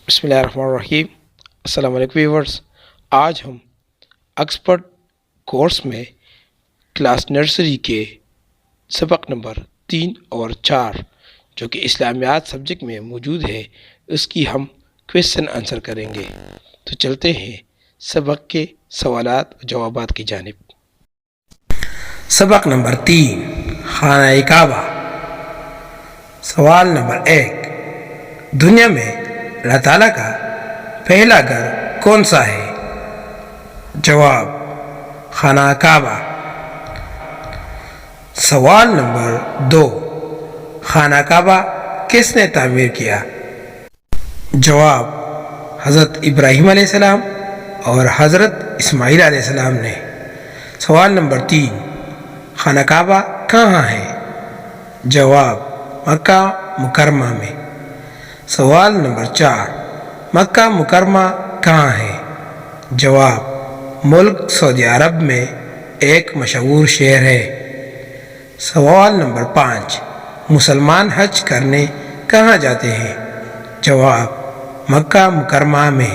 بسم اللہ الرحمن الرحیم۔ السلام علیکم ویورز، آج ہم ایکسپرٹ کورس میں کلاس نرسری کے سبق نمبر 3 اور 4 جو کہ اسلامیات سبجیکٹ میں موجود ہے، اس کی ہم کویسچن آنسر کریں گے۔ تو چلتے ہیں سبق کے سوالات و جوابات کی جانب۔ سبق نمبر 3، خانہ کعبہ۔ سوال نمبر 1، دنیا میں اللہ تعالیٰ کا پہلا گھر کون سا ہے؟ جواب: خانہ کعبہ۔ سوال نمبر 2، خانہ کعبہ کس نے تعمیر کیا؟ جواب: حضرت ابراہیم علیہ السلام اور حضرت اسماعیل علیہ السلام نے۔ سوال نمبر 3، خانہ کعبہ کہاں ہے؟ جواب: مکہ مکرمہ میں۔ سوال نمبر 4، مکہ مکرمہ کہاں ہے؟ جواب: ملک سعودی عرب میں ایک مشہور شہر ہے۔ سوال نمبر 5، مسلمان حج کرنے کہاں جاتے ہیں؟ جواب: مکہ مکرمہ میں۔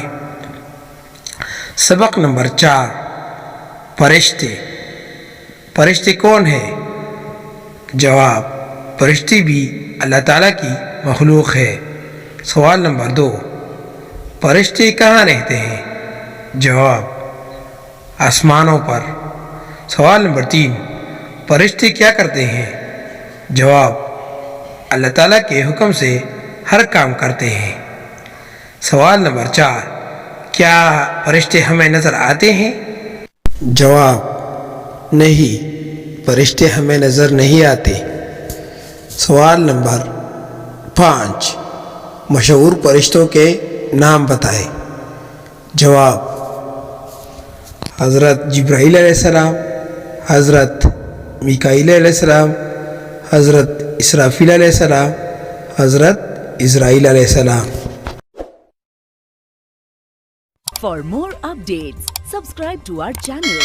سبق نمبر 4، فرشتے۔ فرشتے کون ہیں؟ جواب: فرشتے بھی اللہ تعالیٰ کی مخلوق ہے۔ سوال نمبر 2، فرشتے کہاں رہتے ہیں؟ جواب: آسمانوں پر۔ سوال نمبر 3، فرشتے کیا کرتے ہیں؟ جواب: اللہ تعالیٰ کے حکم سے ہر کام کرتے ہیں۔ سوال نمبر 4، کیا فرشتے ہمیں نظر آتے ہیں؟ جواب: نہیں، فرشتے ہمیں نظر نہیں آتے۔ سوال نمبر 5، مشہور فرشتوں کے نام بتائیں۔ جواب: حضرت جبرائیل علیہ السلام، حضرت میکائیل علیہ السلام، حضرت اسرافیل علیہ السلام، حضرت عزرائیل علیہ السلام۔ For more updates, subscribe to our channel.